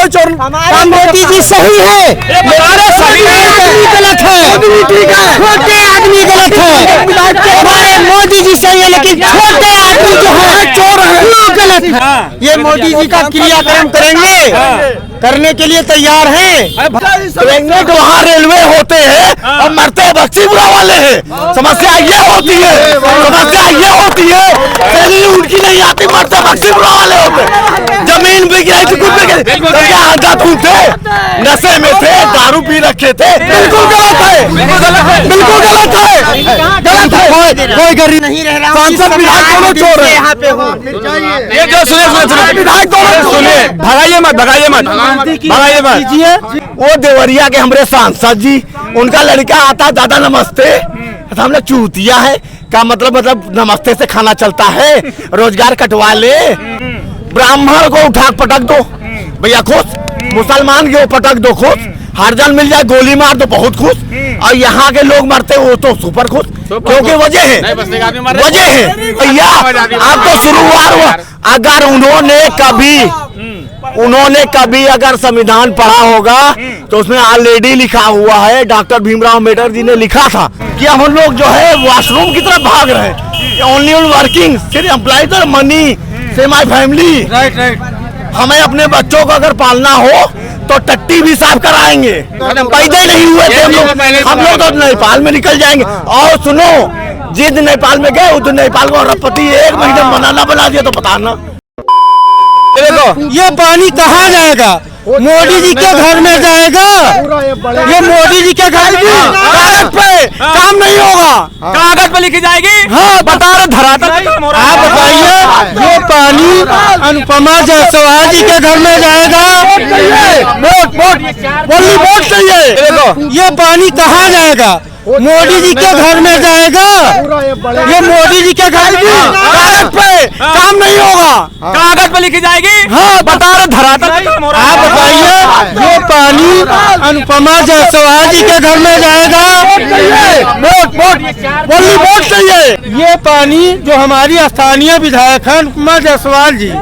कोई चोर। मोदी जी सही है, गलत है, छोटे आदमी गलत है। हमारे मोदी जी सही है, लेकिन छोटे आदमी जो है चोर है, वो गलत है। ये मोदी जी का क्रियाक्रम करेंगे, करने के लिए तैयार हैं। प्रेग्नेंट वहाँ रेलवे होते हैं और मरते बख्शीपुरा वाले हैं। समस्या ये होती है, समस्या ये होती है, सैलरी उनकी नहीं आती, मरते बख्शीपुरा वाले होते। जमीन बिक रही थी, कुछ बिक रही, तो क्या आदत थे, नशे में थे, दारू पी रखे थे। बिल्कुल गलत है, बिल्कुल गलत है, गलत है। कोई गरीब नहीं रह रहा। सांसद विधायक दोनों चोर है यहाँ पे। ये जो सुनिए विधायक दोनों सुनिए, भगाइए मत, भगाइए मत, भगाइए मत। वो देवरिया के हमारे सांसद जी, उनका लड़का आता, दादा नमस्ते, तो हम लोग चूतिया है का मतलब नमस्ते से खाना चलता है, रोजगार कटवा ले। ब्राह्मण को उठा पटक दो भैया खुश, मुसलमान को पटक दो खुश, हरजन मिल जाए गोली मार दो बहुत खुश, और यहाँ के लोग मरते वो तो सुपर खुश, क्योंकि वजह है, वजह है भैया। आपको शुरुआत हुआ, अगर उन्होंने कभी अगर संविधान पढ़ा होगा तो उसमें ऑलरेडी लिखा हुआ है, डॉक्टर भीमराव अम्बेडकर जी ने लिखा था कि हम लोग जो है वॉशरूम की तरफ भाग रहे हैं। ओनली वर्किंग सिर्फ एम्प्लॉइज और मनी से माय फैमिली। हमें अपने बच्चों को अगर पालना हो तो टट्टी भी साफ कराएंगे। पैदा नहीं हुए थे हम लोग तो नेपाल में निकल जाएंगे। और सुनो, जिस दिन नेपाल में गए उस दिन नेपाल को अरबपति 1 महीने बनाना बना दिया, तो बताना। देखो ये पानी कहाँ जाएगा? मोदी जी के घर में जाएगा। ये मोदी जी के घर में कागज पे काम नहीं होगा, कागज पे लिखी जाएगी। हाँ बता रहे, धरातल आप बताइए। ये पानी अनुपमा जायसवाल जी के घर में जाएगा। वोट चाहिए। देखो ये पानी कहाँ जाएगा? मोदी जी के घर में जाएगा। ये मोदी जी के घर में कागज पे काम नहीं होगा, कागज पे लिखी जाएगी। हाँ बता रहे, धरातल आप बताइए। ये पानी अनुपमा जायसवाल जी के घर में जाएगा। वोट चाहिए। ये पानी जो हमारी स्थानीय विधायक है अनुपमा जायसवाल जी,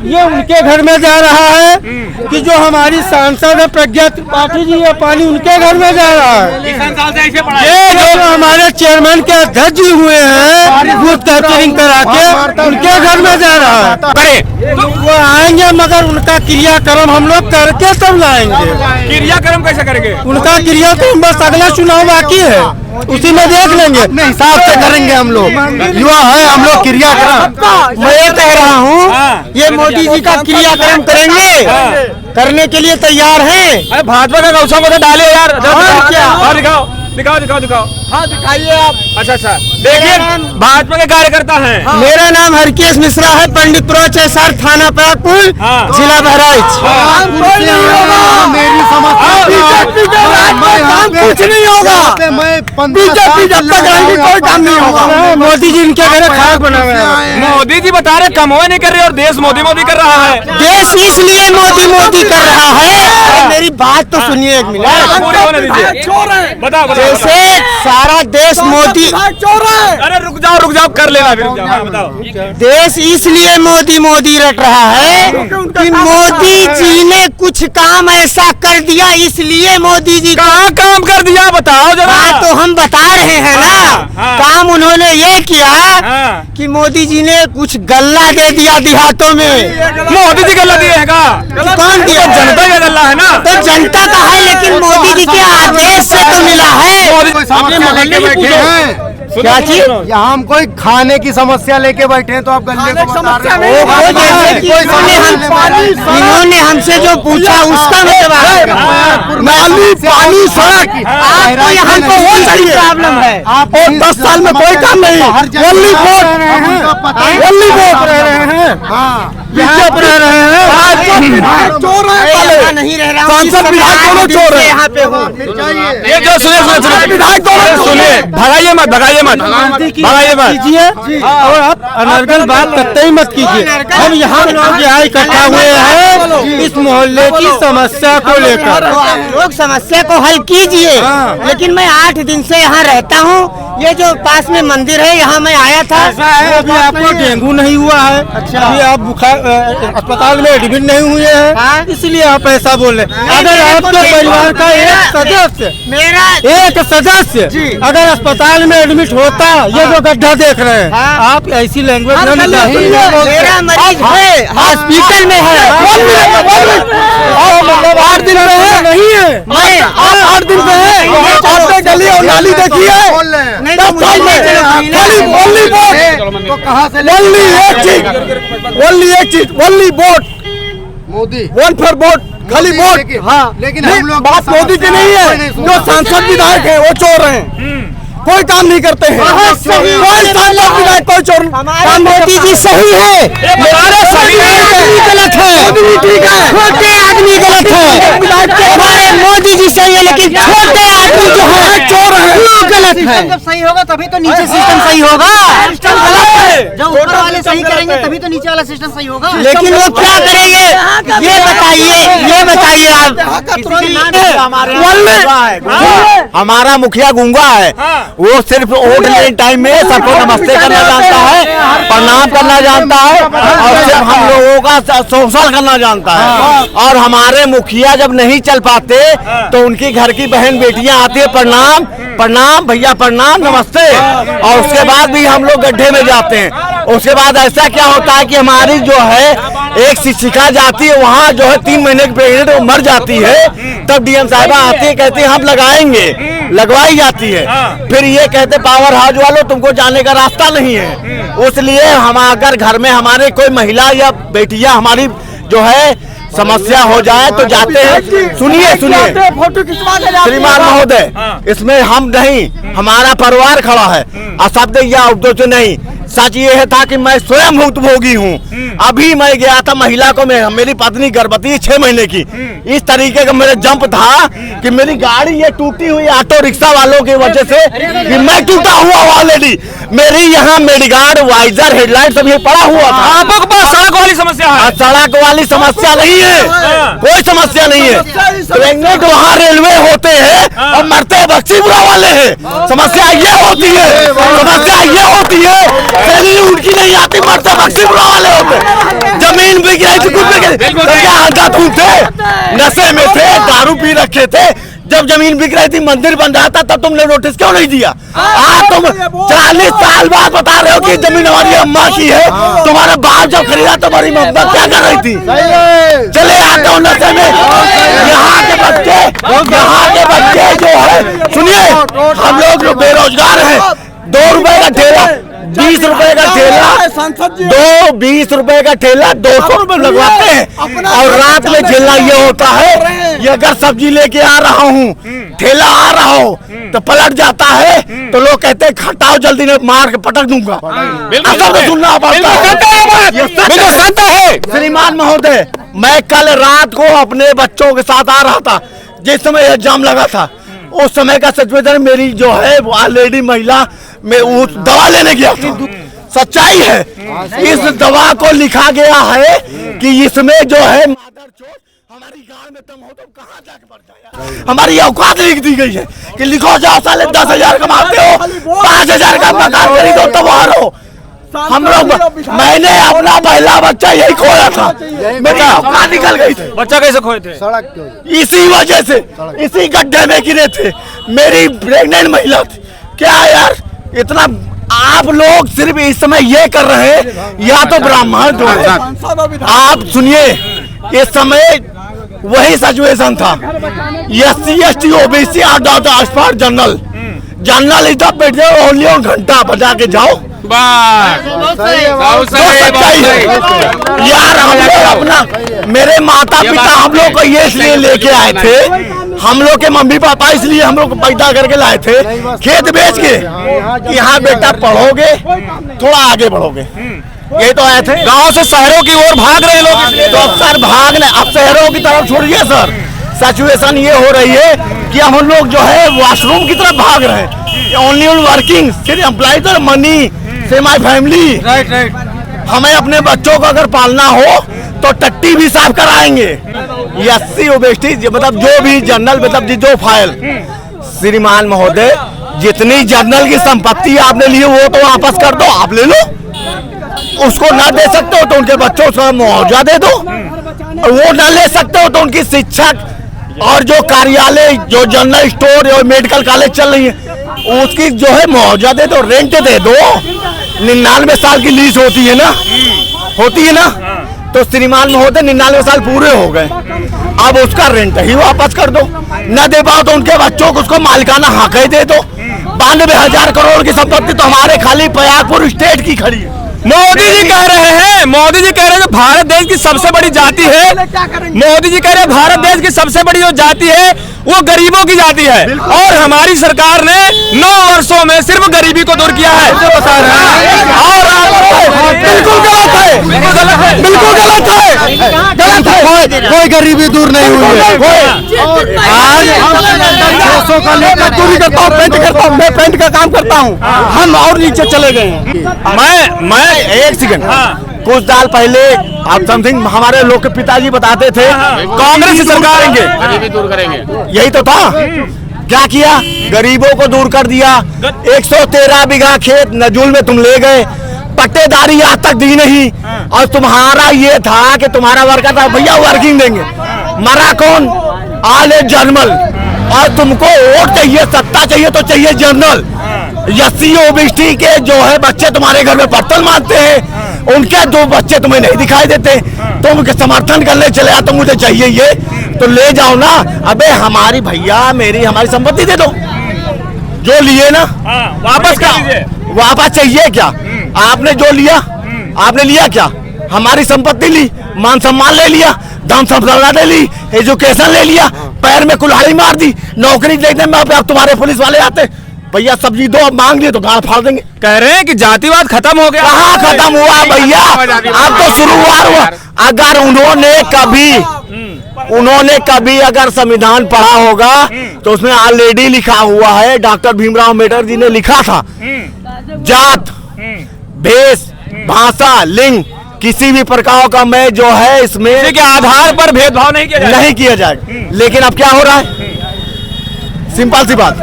ये उनके घर में जा रहा है। कि जो हमारी सांसद है प्रज्ञा त्रिपाठी जी, ये पानी उनके घर में जा रहा है। ये जो हमारे चेयरमैन के अध्यक्ष जी हुए हैं बूथ कैप्चरिंग करा के, उनके घर में जा रहा है। तो वो आएंगे, मगर उनका क्रियाक्रम हम लोग करके तब लाएंगे। क्रियाक्रम कैसे करेंगे? उनका क्रियाक्रम बस अगला चुनाव बाकी है, उसी में देख लेंगे, अपने हिसाब से करेंगे। हम लोग युवा है, हम लोग क्रियाक्रम। मैं ये कह रहा हूँ, ये मोदी जी का क्रियाक्रम करेंगे, करने के लिए तैयार हैं। भाजपा का गौसा में डाले यार, क्या दिखाओ दिखाओ दिखाओ दिखाओ। हाँ दिखाइए आप। अच्छा देखिए, भाजपा के कार्यकर्ता हैं। हाँ। मेरा नाम हरकेश मिश्रा है, पंडितपुरा चैसार थाना परागपुर, जिला बहराइच। मेरी कुछ नहीं होगा, बीजेपी जब तक रहेगी कोई काम नहीं होगा। मोदी जी इनके घर खाक बना हुआ है। मोदी जी बता रहे कमाई नहीं कर रहे और देश मोदी मोदी कर रहा है। देश इसलिए मोदी मोदी कर रहा है। मेरी बात तो सुनिए एक मिनट, पूरी होने दीजिए। बताओ जैसे सारा देश मोदी चोर है। अरे रुक जाओ कर लेना फिर। बताओ। देश इसलिए मोदी मोदी रट रहा है कि मोदी जी ने कुछ काम ऐसा कर दिया, इसलिए मोदी जी कहाँ काम कर दिया बताओ जरा। तो हम बता रहे हैं ना। काम उन्होंने ये किया कि मोदी जी ने कुछ गल्ला दे दिया देहातों में। मोदी जी गल्ला दिए का? कौन दिया? जनता का गल्ला है ना। तो जनता का है, लेकिन मोदी जी के आदेश से तो मिला है। क्या चीज? यहाँ हम कोई खाने की समस्या लेके बैठे हैं तो आप गले को बता रहे हैं। इन्होंने हमसे जो पूछा उसका मतलब नाली पानी सड़क आपको यहाँ को वो चाहिए प्रॉब्लम है। और 10 साल में कोई काम नहीं। ओनली वोट रह रहे हैं, यहाँ पर रह रहे हैं। चोर है, नहीं रह रहा। सांसद विधायक दोनों चोर है यहाँ पे हूँ। ये जो सुनिए विधायक दोनों सुनिए, भगाइए मत भगाइए मत। और आप अनर्गल बात करते ही मत कीजिए। हम यहाँ लोग यहाँ इकट्ठा हुए हैं इस मोहल्ले की समस्या को लेकर। आप लोग समस्या को हल कीजिए। लेकिन मैं 8 दिन से यहाँ रहता हूँ। ये जो पास में मंदिर है यहाँ मैं आया था। अभी आपको डेंगू नहीं हुआ है। अच्छा, अभी आप बुखार अस्पताल में एडमिट नहीं हुए हैं, इसलिए आप ऐसा बोल रहे हैं। अगर आपके परिवार का एक सदस्य अगर अस्पताल में एडमिट होता, ये जो गड्ढा देख रहे हैं, आप ऐसी लैंग्वेज मेरा मरीज है, हॉस्पिटल में है। 8 दिन पे है नहीं है, आप 8 दिन पे है। आपने गली और नाली देखी है? Only vote Modi, one for vote, खाली वोट। हाँ, लेकिन हम लोग बात मोदी की नहीं है। जो सांसद विधायक है वो चोर हैं, कोई काम नहीं करते हैं। कोई सांसद विधायक कोई चोर। मोदी जी सही है, गलत है, ठीक है, छोटे आदमी गलत है। हमारे मोदी जी सही है, लेकिन छोटे आदमी जो है चोर है, वो गलत है। जब सही होगा तभी तो नीचे सिस्टम सही होगा। जब ऊपर वाले सही करेंगे तभी तो नीचे वाला सिस्टम सही होगा। लेकिन वो क्या करेंगे ये बताइए आप। हमारा मुखिया गूंगा है, वो सिर्फ वोट लेने टाइम में सबको नमस्ते करना जानता है, प्रणाम करना जानता है, और सिर्फ हम लोगों का शोषण करना जानता है। और हमारे मुखिया जब नहीं चल पाते तो उनकी घर की बहन बेटियां आती है, प्रणाम प्रणाम भैया, प्रणाम, नमस्ते, और उसके बाद भी हम लोग गड्ढे में जाते हैं। उसके बाद ऐसा क्या होता है कि हमारी जो है एक शिक्षिका जाती है वहाँ, जो है 3 महीने की प्रेग्नेंट, वो मर जाती है। तब डीएम साहिबा आती है, कहती है हम लगाएंगे, लगवाई जाती है। फिर ये कहते पावर हाउस वालों तुमको जाने का रास्ता नहीं है। इसलिए हम अगर घर में हमारे कोई महिला या बेटियां हमारी जो है समस्या हो जाए तो जाते हैं। सुनिए श्रीमान महोदय, इसमें हम नहीं, हमारा परिवार खड़ा है, अशब्द या उर्दू से नहीं। सच ये है था कि मैं स्वयं भुक्तभोगी हूँ। अभी मैं गया था महिला को, मेरी पत्नी गर्भवती 6 महीने की, इस तरीके का मेरा जंप था कि मेरी गाड़ी ये टूटी हुई ऑटो रिक्शा वालों की वजह से कि मैं टूटा हुआ ऑलरेडी। मेरी यहाँ मेडगार्ड, वाइजर, हेडलाइट सब ये पड़ा हुआ था। आपके पास सड़क वाली समस्या है? सड़क वाली समस्या नहीं है, कोई समस्या नहीं है। प्रेग्नेंट वहाँ रेलवे होते हैं और मरते बख्शीपुरा वाले हैं। समस्या ये होती है, समस्या ये होती है, सैलरी उनकी नहीं आती, मरते बख्शीपुरा वाले होते। जमीन बिक रही थी, कुछ बिक रही, क्या हालत थे, नशे में थे, दारू पी रखे थे। जब जमीन बिक रही थी, मंदिर बन रहा था, तब तुमने नोटिस क्यों नहीं दिया? आज तुम 40 साल बाद बता रहे हो कि जमीन हमारी अम्मा की है। तुम्हारा बाप जब खरीदा तुम्हारी मम्मा क्या कर रही थी? चले आते हो नशे में। यहाँ के बच्चे जो है, सुनिए, हम लोग जो बेरोजगार हैं, 2 रुपए का ठेला, 20 रुपए का ठेला, 20 रुपए का ठेला 200 रुपए लगवाते हैं। और रात में झेलना ये होता है, ये अगर सब्जी लेके आ रहा हूँ, ठेला आ रहा हो तो पलट जाता है, तो लोग कहते हैं हटाओ जल्दी, नहीं मार के पटक दूंगा। सुनना पड़ता है। श्रीमान महोदय, मैं कल रात को अपने बच्चों के साथ आ रहा था, जिस समय एग्जाम लगा था, उस समय का सिचुएशन, मेरी जो है ऑलरेडी महिला में वो दवा लेने गया था। सच्चाई है, इस दवा को लिखा गया है कि इसमें जो है हमारी गांव में तुम हो तो कहाँ जाके बढ़ जाएगा। हमारी औकात लिख दी गई है कि लिखो जाओ, साले 10,000 कमाते हो, 5,000 का मकान खरीदो तो बाहर हो। हम लोग, मैंने अपना पहला बच्चा यही खोया था, बेटा औकात निकल गई थी। बच्चा कैसे खोए थे? सड़क इसी वजह से, इसी गड्ढे में गिरे थे। मेरी प्रेग्नेंट महिला थी। क्या यार, इतना आप लोग सिर्फ इस समय ये कर रहे हैं, या तो ब्राह्मण जो है, आप सुनिए, इस समय वही सिचुएशन था। SC ST OBC जनरल इधर बैठ जाओ, ओनली घंटा बजा के जाओ। यार हम लोग अपना, मेरे माता पिता हम लोग को ये इसलिए लेके आए थे, हम लोग के मम्मी पापा इसलिए हम लोग को पैदा करके लाए थे, खेत बेच के, यहाँ बेटा पढ़ोगे, थोड़ा आगे बढ़ोगे। ये तो आए थे, गांव से शहरों की ओर भाग रहे लोग, तो अब सर भागने, अब शहरों की तरफ छोड़िए सर। सिचुएशन ये हो रही है कि हम लोग जो है वॉशरूम की तरफ भाग रहे हैं। ओनली वर्किंग, सिर्फ एम्प्लॉय तो मनी से माई फैमिली। राइट। हमें अपने बच्चों को अगर पालना हो तो टट्टी भी साफ कराएंगे। एससी ओबीसी मतलब जो भी जनरल मतलब जो फाइल श्रीमान महोदय जितनी जनरल की संपत्ति आपने ली वो तो वापस कर दो, आप ले लो। उसको ना दे सकते हो तो उनके बच्चों को मुआवजा दे दो, और वो ना ले सकते हो तो उनकी शिक्षक और जो कार्यालय जो जनरल स्टोर और मेडिकल कॉलेज चल रही है उसकी जो है मुआवजा दे दो, रेंट दे दो। 99 साल की लीज होती है ना, तो श्रीमान महोदय 99 साल पूरे हो गए, अब उसका रेंट ही वापस कर दो। न दे पाओ तो उनके बच्चों को उसको मालिकाना हक ही दे दो। 92,000 करोड़ की संपत्ति तो हमारे खाली प्रयागपुर स्टेट की खड़ी है। मोदी जी कह रहे हैं जो भारत देश की सबसे बड़ी जाति है, मोदी जी कह रहे हैं भारत देश की सबसे बड़ी जो जाति है वो गरीबों की जाति है, और हमारी सरकार ने 9 वर्षों में सिर्फ गरीबी को दूर किया है। और बिल्कुल गलत है, बिल्कुल गलत है। कोई गरीबी दूर नहीं हुई है। आज 600 का लेकर दूरी करता हूँ, पेंट करता हूँ, मैं पेंट का काम करता हूँ, हम और नीचे चले गए हैं। मैं एक सेकंड, कुछ साल पहले आप समथिंग हमारे लोग के पिताजी बताते थे कांग्रेस की सरकार गरीबी दूर करेंगे, यही तो था। क्या किया? गरीबों को दूर कर दिया। 113 बीघा खेत नजूल में तुम ले गए, पट्टेदारी आज तक दी नहीं, और तुम्हारा ये था कि तुम्हारा वर्कर था भैया वर्किंग देंगे, मरा कौन? आल ए जनरल। और तुमको वोट चाहिए, सत्ता चाहिए तो चाहिए जनरल। एससी ओबीसी के जो है बच्चे तुम्हारे घर में पत्तल मारते हैं, उनके 2 बच्चे तुम्हें नहीं दिखाई देते, तुम उनके समर्थन करने चले जाते, मुझे चाहिए ये तो ले जाओ ना। अबे हमारी भैया हमारी संपत्ति दे दो, जो लिए ना वापस कर दीजिए। वापस चाहिए क्या? आपने जो लिया आपने लिया क्या? हमारी संपत्ति ली, मान सम्मान ले लिया, धन संपदा ले ली, एजुकेशन ले लिया, पैर में कुल्हाड़ी मार दी, नौकरी देखने में अब तुम्हारे पुलिस वाले आते भैया सब्जी दो, अब मांग लिए तो गाड़ फाड़ देंगे। कह रहे हैं कि जातिवाद खत्म हो गया। कहाँ खत्म हुआ भैया, अब तो शुरुआत हुआ। अगर उन्होंने कभी अगर संविधान पढ़ा होगा तो उसमें ऑलरेडी लिखा हुआ है, डॉक्टर भीमराव अम्बेडकर जी ने लिखा था, जात भेष भाषा लिंग किसी भी प्रकार का मैं जो है इसमें के आधार पर भेदभाव नहीं किया जाएगा। लेकिन अब क्या हो रहा है? सिंपल सी बात,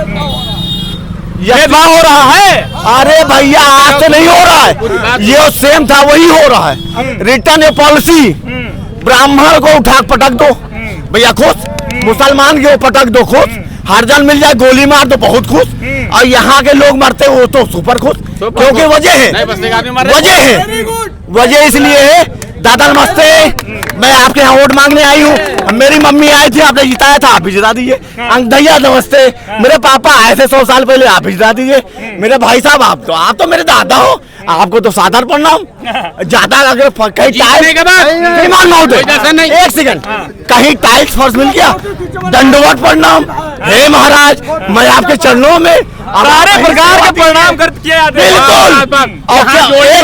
भेदभाव हो रहा है। अरे भैया आज तो नहीं हो रहा है, ये सेम था वही हो रहा है। रिटर्न ए पॉलिसी, ब्राह्मण को उठा पटक दो भैया खुश, मुसलमान को पटक दो खुश, हरजन मिल जाए गोली मार दो बहुत खुश, और यहाँ के लोग मरते वो तो सुपर खुश। क्योंकि वजह इसलिए है। दादा नमस्ते, मैं आपके यहाँ वोट मांगने आई हूँ, मेरी मम्मी आई थी, आपने जिताया था, आप भी जिता दीजिए। भैया नमस्ते, मेरे पापा आए थे 100 साल पहले, आप भी जिता दीजिए। मेरे भाई साहब आप तो मेरे दादा हो, आपको तो साधारण प्रणाम। ज्यादा अगर कहीं एक सेकंड कहीं टाइल्स फर्श मिल गया, दंडवत प्रणाम, हे महाराज मैं आपके चरणों में सारे प्रकार के प्रणाम करते जाते हैं।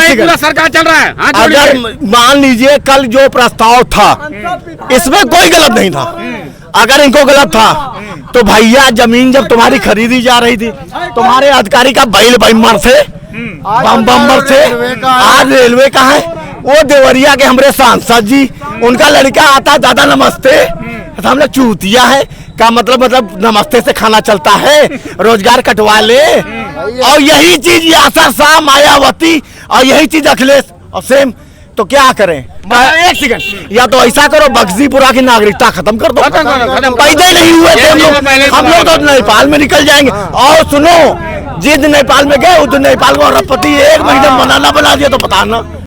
बिल्कुल सरकार चल रहा है। अगर मान लीजिए कल जो प्रस्ताव था इसमें कोई गलत नहीं था, अगर इनको गलत था तो भैया जमीन जब तुम्हारी खरीदी जा रही थी, तुम्हारे अधिकारी का बैल बम्बर से बम्बर से आज रेलवे का है, वो देवरिया के हमारे सांसद जी, उनका लड़का आता दादा नमस्ते, हम लोग चूतिया है का मतलब नमस्ते से खाना चलता है, रोजगार कटवा ले। और यही चीज यासर शाह मायावती और यही चीज अखिलेश और सेम, तो क्या करें? एक सेकंड, या तो ऐसा करो बख्शीपुरा की नागरिकता खत्म कर दो, पैदा नहीं हुए थे हम लोग तो नेपाल में निकल जाएंगे। और सुनो, जिस दिन नेपाल में गए उस दिन नेपाल को अरबपति 1 महीने बनाना बना दिया तो बताना।